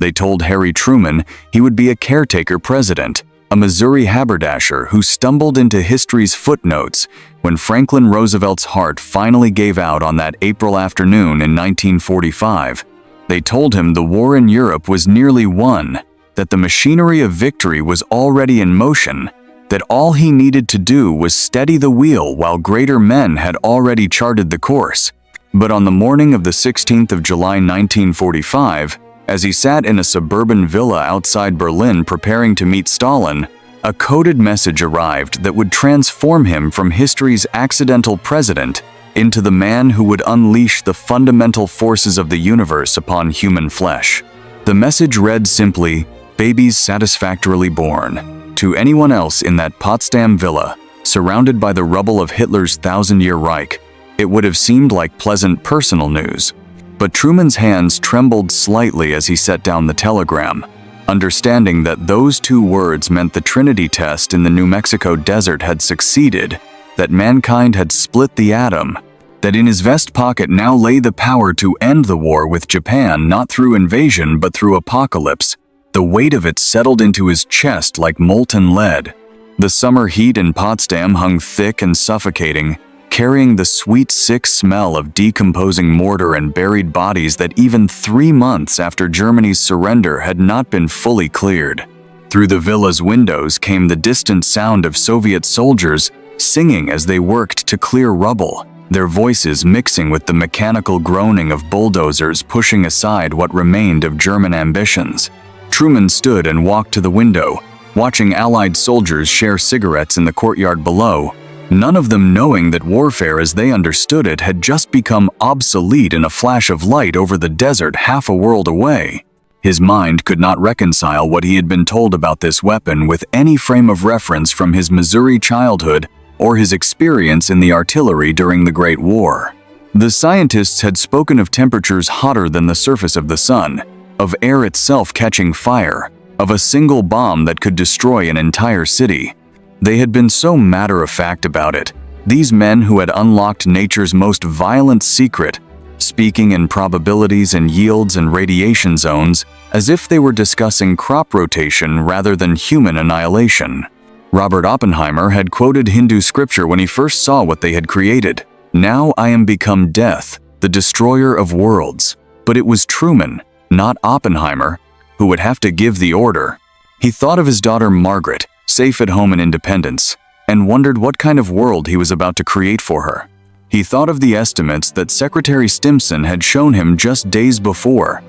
They told Harry Truman he would be a caretaker president, a Missouri haberdasher who stumbled into history's footnotes when Franklin Roosevelt's heart finally gave out on that April afternoon in 1945. They told him the war in Europe was nearly won, that the machinery of victory was already in motion, that all he needed to do was steady the wheel while greater men had already charted the course. But on the morning of the 16th of July 1945, as he sat in a suburban villa outside Berlin preparing to meet Stalin, a coded message arrived that would transform him from history's accidental president into the man who would unleash the fundamental forces of the universe upon human flesh. The message read simply, "Babies satisfactorily born." To anyone else in that Potsdam villa, surrounded by the rubble of Hitler's thousand-year Reich, it would have seemed like pleasant personal news. But Truman's hands trembled slightly as he set down the telegram, understanding that those two words meant the Trinity test in the New Mexico desert had succeeded, that mankind had split the atom, that in his vest pocket now lay the power to end the war with Japan not through invasion but through apocalypse. The weight of it settled into his chest like molten lead. The summer heat in Potsdam hung thick and suffocating, carrying the sweet, sick smell of decomposing mortar and buried bodies that even 3 months after Germany's surrender had not been fully cleared. Through the villa's windows came the distant sound of Soviet soldiers singing as they worked to clear rubble, their voices mixing with the mechanical groaning of bulldozers pushing aside what remained of German ambitions. Truman stood and walked to the window, watching Allied soldiers share cigarettes in the courtyard below, none of them knowing that warfare as they understood it had just become obsolete in a flash of light over the desert half a world away. His mind could not reconcile what he had been told about this weapon with any frame of reference from his Missouri childhood or his experience in the artillery during the Great War. The scientists had spoken of temperatures hotter than the surface of the sun, of air itself catching fire, of a single bomb that could destroy an entire city. They had been so matter-of-fact about it, these men who had unlocked nature's most violent secret, speaking in probabilities and yields and radiation zones, as if they were discussing crop rotation rather than human annihilation. Robert Oppenheimer had quoted Hindu scripture when he first saw what they had created. "Now I am become death, the destroyer of worlds." But it was Truman, not Oppenheimer, who would have to give the order. He thought of his daughter Margaret, safe at home in independence, and wondered what kind of world he was about to create for her. He thought of the estimates that Secretary Stimson had shown him just days before.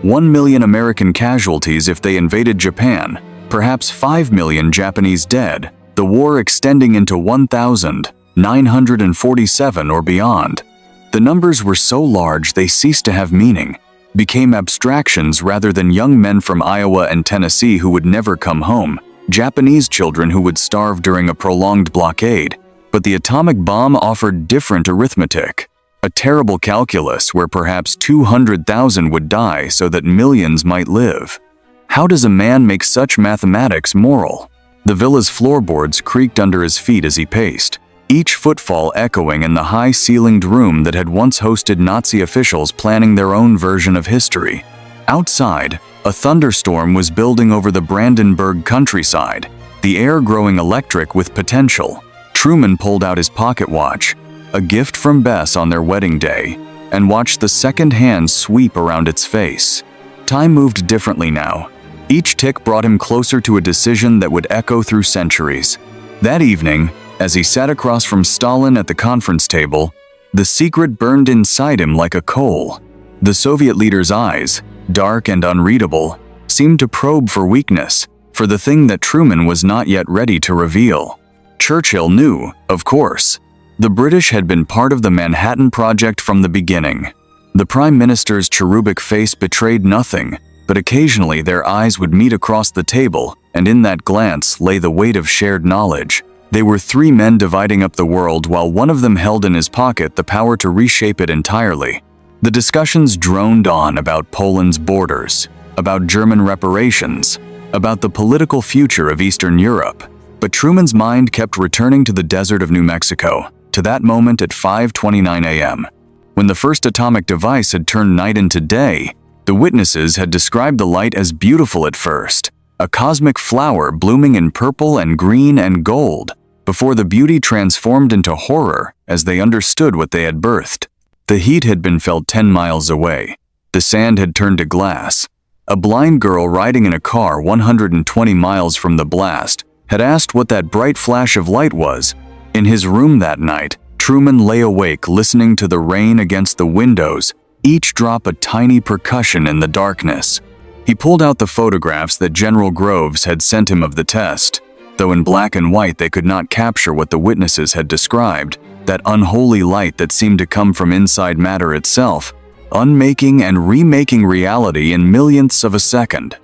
1 million American casualties if they invaded Japan, perhaps 5 million Japanese dead, the war extending into 1,947 or beyond. The numbers were so large they ceased to have meaning, became abstractions rather than young men from Iowa and Tennessee who would never come home, Japanese children who would starve during a prolonged blockade. But the atomic bomb offered different arithmetic, a terrible calculus where perhaps 200,000 would die so that millions might live. How does a man make such mathematics moral? The villa's floorboards creaked under his feet as he paced, each footfall echoing in the high-ceilinged room that had once hosted Nazi officials planning their own version of history. Outside, a thunderstorm was building over the Brandenburg countryside, the air growing electric with potential. Truman pulled out his pocket watch, a gift from Bess on their wedding day, and watched the second hand sweep around its face. Time moved differently now. Each tick brought him closer to a decision that would echo through centuries. That evening, as he sat across from Stalin at the conference table, the secret burned inside him like a coal. The Soviet leader's eyes, dark and unreadable, seemed to probe for weakness, for the thing that Truman was not yet ready to reveal. Churchill knew, of course. The British had been part of the Manhattan Project from the beginning. The Prime Minister's cherubic face betrayed nothing, but occasionally their eyes would meet across the table, and in that glance lay the weight of shared knowledge. They were 3 men dividing up the world while one of them held in his pocket the power to reshape it entirely. The discussions droned on about Poland's borders, about German reparations, about the political future of Eastern Europe. But Truman's mind kept returning to the desert of New Mexico, to that moment at 5:29 a.m. When the first atomic device had turned night into day, The witnesses had described the light as beautiful at first, a cosmic flower blooming in purple and green and gold, before the beauty transformed into horror as they understood what they had birthed. The heat had been felt 10 miles away. The sand had turned to glass. A blind girl riding in a car 120 miles from the blast had asked what that bright flash of light was. In his room that night, Truman lay awake listening to the rain against the windows, each drop a tiny percussion in the darkness. He pulled out the photographs that General Groves had sent him of the test. Though in black and white they could not capture what the witnesses had described, that unholy light that seemed to come from inside matter itself, unmaking and remaking reality in millionths of a second.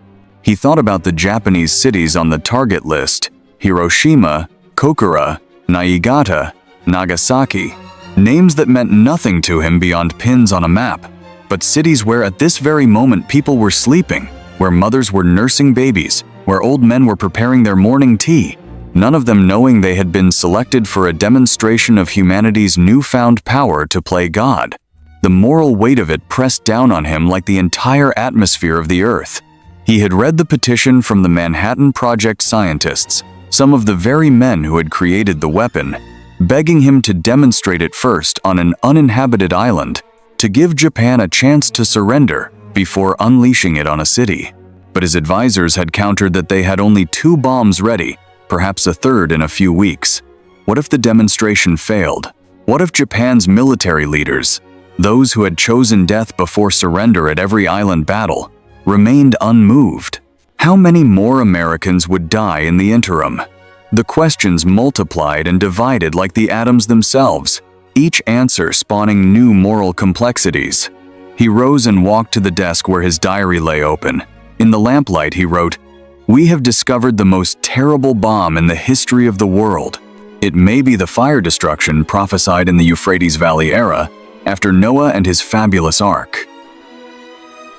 He thought about the Japanese cities on the target list: Hiroshima, Kokura, Niigata, Nagasaki. Names that meant nothing to him beyond pins on a map, but cities where at this very moment people were sleeping, where mothers were nursing babies, where old men were preparing their morning tea, none of them knowing they had been selected for a demonstration of humanity's newfound power to play God. The moral weight of it pressed down on him like the entire atmosphere of the Earth. He had read the petition from the Manhattan Project scientists, some of the very men who had created the weapon, begging him to demonstrate it first on an uninhabited island, to give Japan a chance to surrender before unleashing it on a city. But his advisors had countered that they had only 2 bombs ready, perhaps a third in a few weeks. What if the demonstration failed? What if Japan's military leaders, those who had chosen death before surrender at every island battle, remained unmoved? How many more Americans would die in the interim? The questions multiplied and divided like the atoms themselves, each answer spawning new moral complexities. He rose and walked to the desk where his diary lay open. In the lamplight he wrote, "We have discovered the most terrible bomb in the history of the world. It may be the fire destruction prophesied in the Euphrates Valley era, after Noah and his fabulous ark."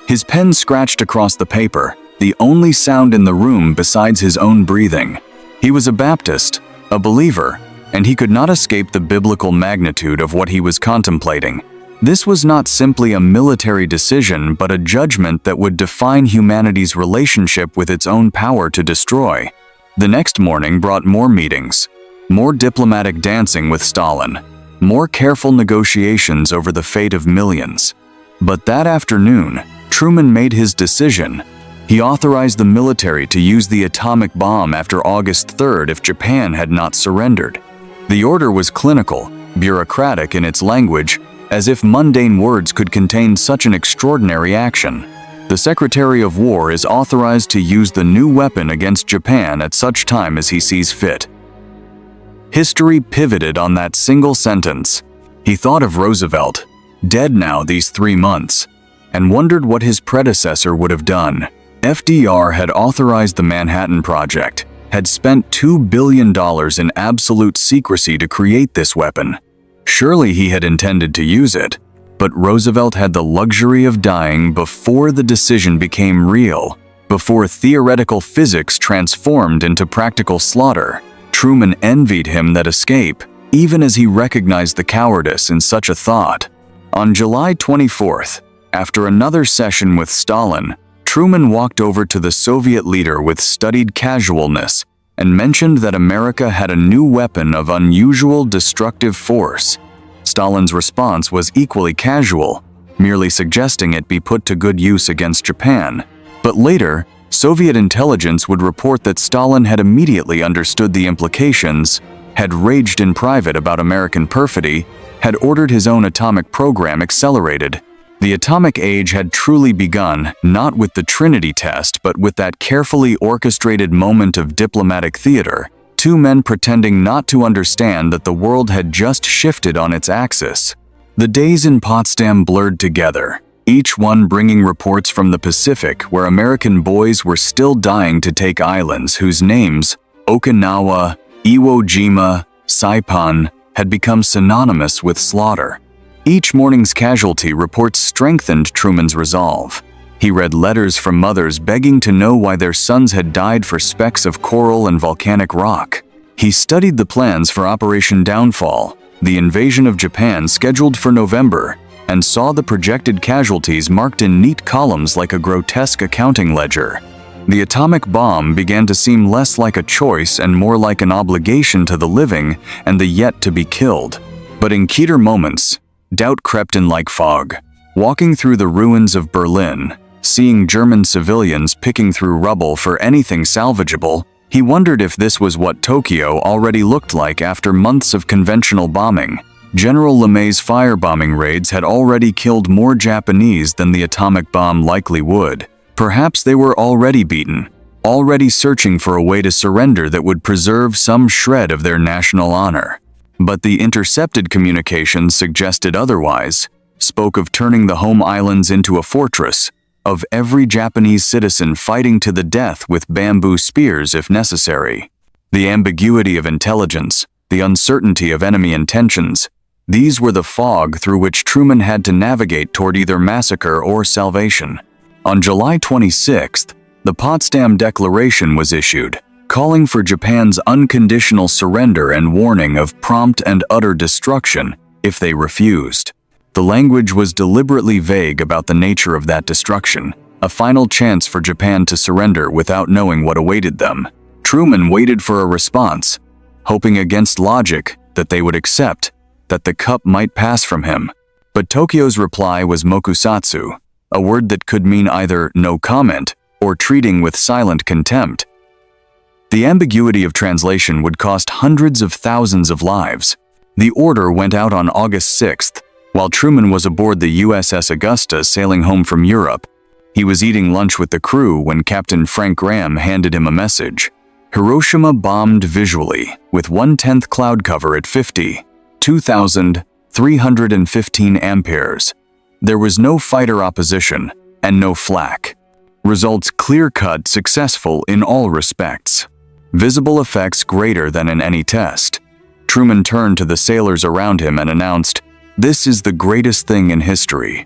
His pen scratched across the paper, the only sound in the room besides his own breathing. He was a Baptist, a believer, and he could not escape the biblical magnitude of what he was contemplating. This was not simply a military decision, but a judgment that would define humanity's relationship with its own power to destroy. The next morning brought more meetings, more diplomatic dancing with Stalin, more careful negotiations over the fate of millions. But that afternoon, Truman made his decision. He authorized the military to use the atomic bomb after August 3rd if Japan had not surrendered. The order was clinical, bureaucratic in its language, as if mundane words could contain such an extraordinary action. The Secretary of War is authorized to use the new weapon against Japan at such time as he sees fit. History pivoted on that single sentence. He thought of Roosevelt, dead now these 3 months, and wondered what his predecessor would have done. FDR had authorized the Manhattan Project, had spent $2 billion in absolute secrecy to create this weapon. Surely he had intended to use it, but Roosevelt had the luxury of dying before the decision became real, before theoretical physics transformed into practical slaughter. Truman envied him that escape, even as he recognized the cowardice in such a thought. On July 24th, after another session with Stalin, Truman walked over to the Soviet leader with studied casualness and mentioned that America had a new weapon of unusual destructive force. Stalin's response was equally casual, merely suggesting it be put to good use against Japan. But later, Soviet intelligence would report that Stalin had immediately understood the implications, had raged in private about American perfidy, had ordered his own atomic program accelerated. The atomic age had truly begun, not with the Trinity test, but with that carefully orchestrated moment of diplomatic theater, 2 men pretending not to understand that the world had just shifted on its axis. The days in Potsdam blurred together, each one bringing reports from the Pacific where American boys were still dying to take islands whose names, Okinawa, Iwo Jima, Saipan, had become synonymous with slaughter. Each morning's casualty reports strengthened Truman's resolve. He read letters from mothers begging to know why their sons had died for specks of coral and volcanic rock. He studied the plans for Operation Downfall, the invasion of Japan scheduled for November, and saw the projected casualties marked in neat columns like a grotesque accounting ledger. The atomic bomb began to seem less like a choice and more like an obligation to the living and the yet-to-be-killed. But in keener moments, doubt crept in like fog. Walking through the ruins of Berlin, seeing German civilians picking through rubble for anything salvageable, he wondered if this was what Tokyo already looked like after months of conventional bombing. General LeMay's firebombing raids had already killed more Japanese than the atomic bomb likely would. Perhaps they were already beaten, already searching for a way to surrender that would preserve some shred of their national honor. But the intercepted communications suggested otherwise, spoke of turning the home islands into a fortress, of every Japanese citizen fighting to the death with bamboo spears if necessary. The ambiguity of intelligence, the uncertainty of enemy intentions, these were the fog through which Truman had to navigate toward either massacre or salvation. On July 26th, the Potsdam Declaration was issued, calling for Japan's unconditional surrender and warning of prompt and utter destruction if they refused. The language was deliberately vague about the nature of that destruction, a final chance for Japan to surrender without knowing what awaited them. Truman waited for a response, hoping against logic that they would accept, that the cup might pass from him. But Tokyo's reply was mokusatsu, a word that could mean either no comment or treating with silent contempt. The ambiguity of translation would cost hundreds of thousands of lives. The order went out on August 6th, while Truman was aboard the USS Augusta sailing home from Europe. He was eating lunch with the crew when Captain Frank Graham handed him a message. Hiroshima bombed visually, with 1/10 cloud cover at 2,315 amperes. There was no fighter opposition, and no flak. Results clear-cut, successful in all respects. Visible effects greater than in any test. Truman turned to the sailors around him and announced, "This is the greatest thing in history."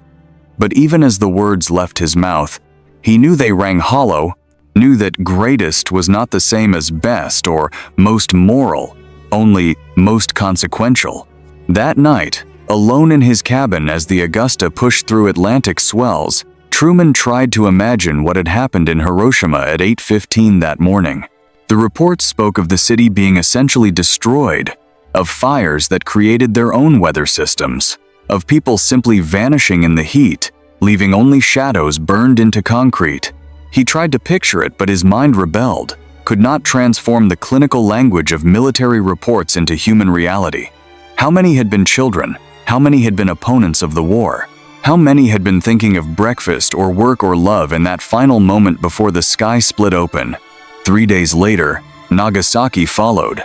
But even as the words left his mouth, he knew they rang hollow, knew that greatest was not the same as best or most moral, only most consequential. That night, alone in his cabin as the Augusta pushed through Atlantic swells, Truman tried to imagine what had happened in Hiroshima at 8:15 that morning. The reports spoke of the city being essentially destroyed, of fires that created their own weather systems, of people simply vanishing in the heat, leaving only shadows burned into concrete. He tried to picture it, but his mind rebelled, could not transform the clinical language of military reports into human reality. How many had been children? How many had been opponents of the war? How many had been thinking of breakfast or work or love in that final moment before the sky split open? 3 days later, Nagasaki followed.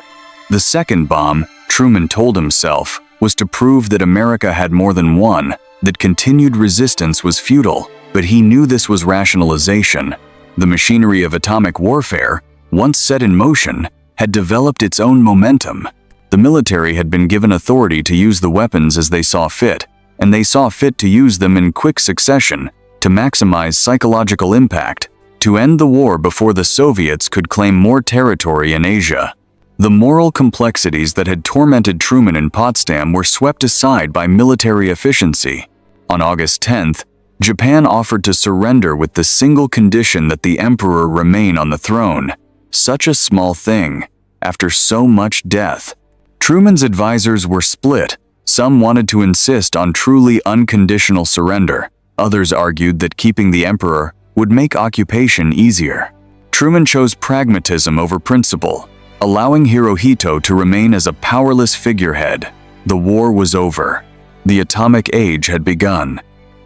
The second bomb, Truman told himself, was to prove that America had more than one, that continued resistance was futile. But he knew this was rationalization. The machinery of atomic warfare, once set in motion, had developed its own momentum. The military had been given authority to use the weapons as they saw fit, and they saw fit to use them in quick succession, to maximize psychological impact, to end the war before the Soviets could claim more territory in Asia. The moral complexities that had tormented Truman in Potsdam were swept aside by military efficiency. On August 10th, Japan offered to surrender with the single condition that the emperor remain on the throne. Such a small thing, after so much death. Truman's advisors were split. Some wanted to insist on truly unconditional surrender. Others argued that keeping the emperor would make occupation easier. Truman chose pragmatism over principle, allowing Hirohito to remain as a powerless figurehead. The war was over. The atomic age had begun.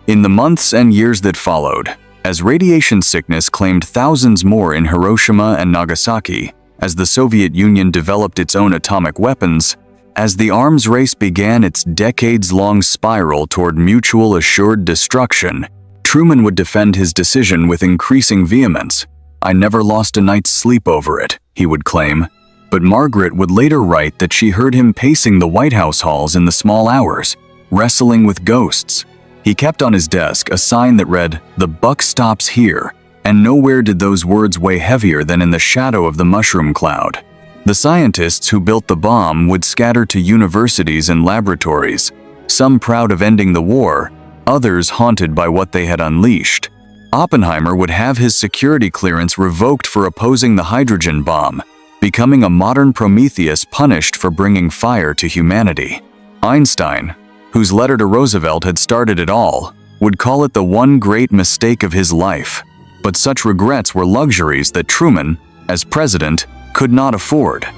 In the months and years that followed, as radiation sickness claimed thousands more in Hiroshima and Nagasaki, as the Soviet Union developed its own atomic weapons, as the arms race began its decades-long spiral toward mutual assured destruction, Truman would defend his decision with increasing vehemence. "I never lost a night's sleep over it," he would claim. But Margaret would later write that she heard him pacing the White House halls in the small hours, wrestling with ghosts. He kept on his desk a sign that read, "The buck stops here," and nowhere did those words weigh heavier than in the shadow of the mushroom cloud. The scientists who built the bomb would scatter to universities and laboratories, some proud of ending the war, others haunted by what they had unleashed. Oppenheimer would have his security clearance revoked for opposing the hydrogen bomb, becoming a modern Prometheus punished for bringing fire to humanity. Einstein, whose letter to Roosevelt had started it all, would call it the one great mistake of his life. But such regrets were luxuries that Truman, as president, could not afford.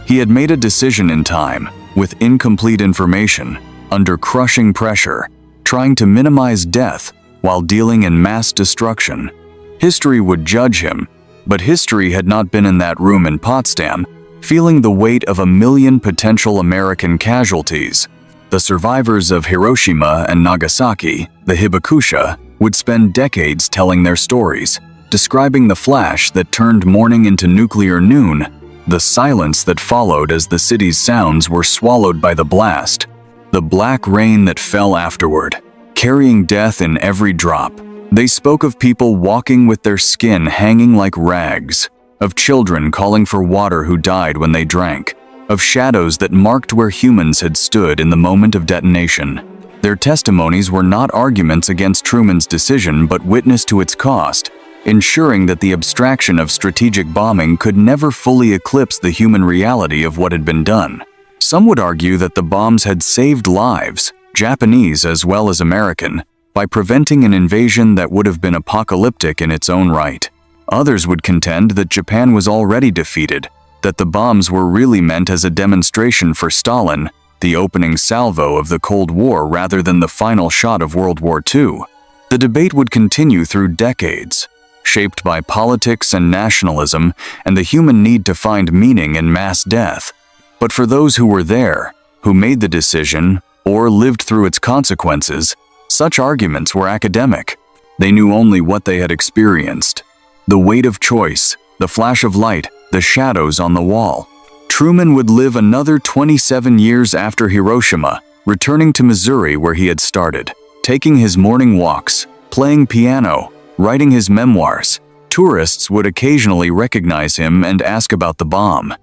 He had made a decision in time, with incomplete information, under crushing pressure, trying to minimize death while dealing in mass destruction. History would judge him, but history had not been in that room in Potsdam, feeling the weight of 1 million potential American casualties. The survivors of Hiroshima and Nagasaki, the Hibakusha, would spend decades telling their stories, describing the flash that turned morning into nuclear noon, the silence that followed as the city's sounds were swallowed by the blast, the black rain that fell afterward, carrying death in every drop. They spoke of people walking with their skin hanging like rags, of children calling for water who died when they drank, of shadows that marked where humans had stood in the moment of detonation. Their testimonies were not arguments against Truman's decision but witness to its cost, ensuring that the abstraction of strategic bombing could never fully eclipse the human reality of what had been done. Some would argue that the bombs had saved lives, Japanese as well as American, by preventing an invasion that would have been apocalyptic in its own right. Others would contend that Japan was already defeated, that the bombs were really meant as a demonstration for Stalin, the opening salvo of the Cold War rather than the final shot of World War II. The debate would continue through decades, shaped by politics and nationalism and the human need to find meaning in mass death. But for those who were there, who made the decision, or lived through its consequences, such arguments were academic. They knew only what they had experienced. The weight of choice, the flash of light, the shadows on the wall. Truman would live another 27 years after Hiroshima, returning to Missouri where he had started, taking his morning walks, playing piano, writing his memoirs. Tourists would occasionally recognize him and ask about the bomb.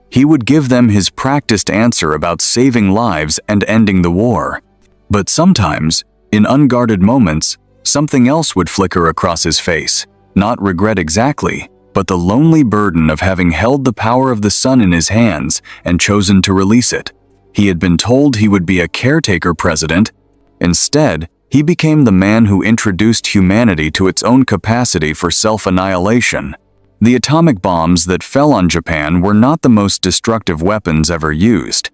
He would give them his practiced answer about saving lives and ending the war. But sometimes, in unguarded moments, something else would flicker across his face. Not regret exactly, but the lonely burden of having held the power of the sun in his hands and chosen to release it. He had been told he would be a caretaker president. Instead, he became the man who introduced humanity to its own capacity for self-annihilation. The atomic bombs that fell on Japan were not the most destructive weapons ever used.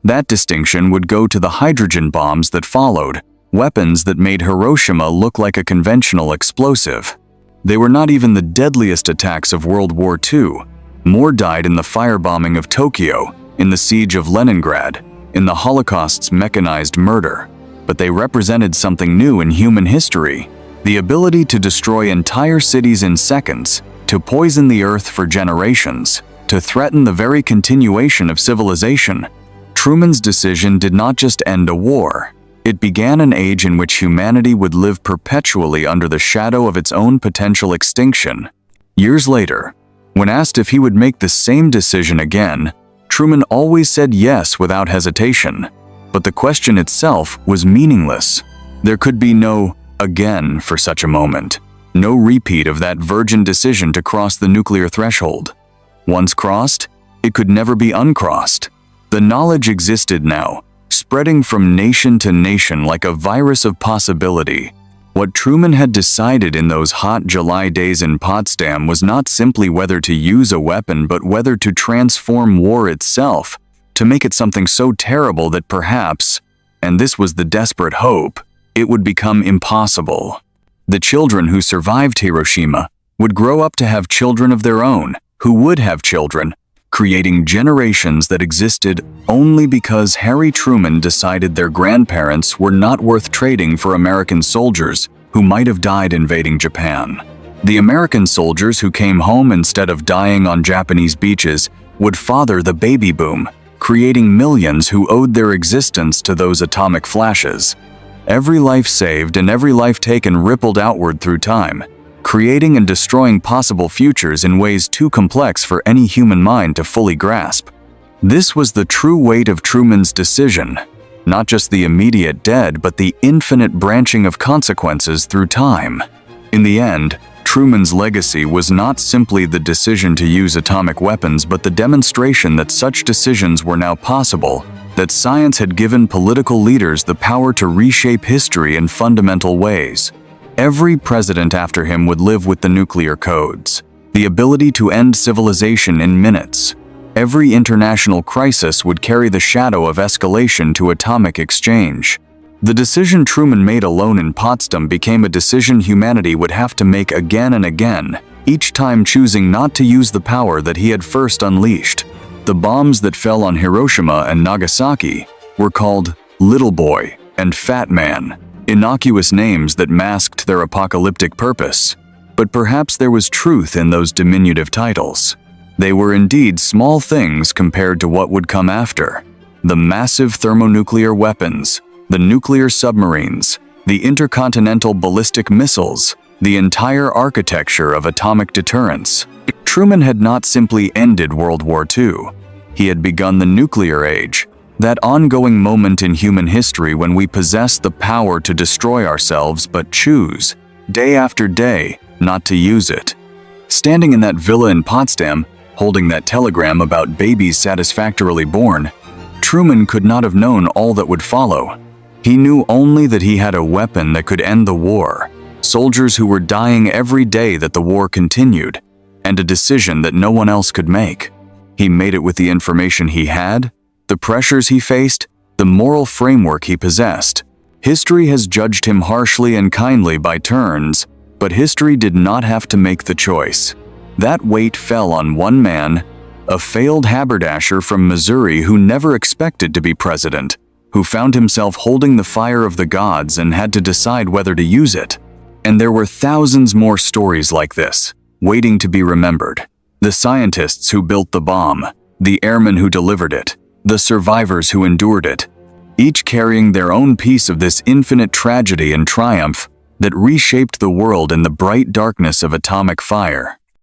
That distinction would go to the hydrogen bombs that followed, weapons that made Hiroshima look like a conventional explosive. They were not even the deadliest attacks of World War II. More died in the firebombing of Tokyo, in the siege of Leningrad, in the Holocaust's mechanized murder. But they represented something new in human history: the ability to destroy entire cities in seconds, to poison the earth for generations, to threaten the very continuation of civilization. Truman's decision did not just end a war. It began an age in which humanity would live perpetually under the shadow of its own potential extinction. Years later, when asked if he would make the same decision again, Truman always said yes without hesitation. But the question itself was meaningless. There could be no again for such a moment. No repeat of that virgin decision to cross the nuclear threshold. Once crossed, it could never be uncrossed. The knowledge existed now, spreading from nation to nation like a virus of possibility. What Truman had decided in those hot July days in Potsdam was not simply whether to use a weapon but whether to transform war itself, to make it something so terrible that perhaps, and this was the desperate hope, it would become impossible. The children who survived Hiroshima would grow up to have children of their own, who would have children, creating generations that existed only because Harry Truman decided their grandparents were not worth trading for American soldiers who might have died invading Japan. The American soldiers who came home instead of dying on Japanese beaches would father the baby boom, creating millions who owed their existence to those atomic flashes. Every life saved and every life taken rippled outward through time, creating and destroying possible futures in ways too complex for any human mind to fully grasp. This was the true weight of Truman's decision. Not just the immediate dead, but the infinite branching of consequences through time. In the end, Truman's legacy was not simply the decision to use atomic weapons, but the demonstration that such decisions were now possible, that science had given political leaders the power to reshape history in fundamental ways. Every president after him would live with the nuclear codes, the ability to end civilization in minutes. Every international crisis would carry the shadow of escalation to atomic exchange. The decision Truman made alone in Potsdam became a decision humanity would have to make again and again, each time choosing not to use the power that he had first unleashed. The bombs that fell on Hiroshima and Nagasaki were called Little Boy and Fat Man, innocuous names that masked their apocalyptic purpose. But perhaps there was truth in those diminutive titles. They were indeed small things compared to what would come after. The massive thermonuclear weapons, the nuclear submarines, the intercontinental ballistic missiles, the entire architecture of atomic deterrence. Truman had not simply ended World War II. He had begun the nuclear age, that ongoing moment in human history when we possess the power to destroy ourselves but choose, day after day, not to use it. Standing in that villa in Potsdam, holding that telegram about babies satisfactorily born, Truman could not have known all that would follow. He knew only that he had a weapon that could end the war, soldiers who were dying every day that the war continued, and a decision that no one else could make. He made it with the information he had, the pressures he faced, the moral framework he possessed. History has judged him harshly and kindly by turns, but history did not have to make the choice. That weight fell on one man, a failed haberdasher from Missouri who never expected to be president, who found himself holding the fire of the gods and had to decide whether to use it. And there were thousands more stories like this, waiting to be remembered. The scientists who built the bomb, the airmen who delivered it, the survivors who endured it, each carrying their own piece of this infinite tragedy and triumph that reshaped the world in the bright darkness of atomic fire.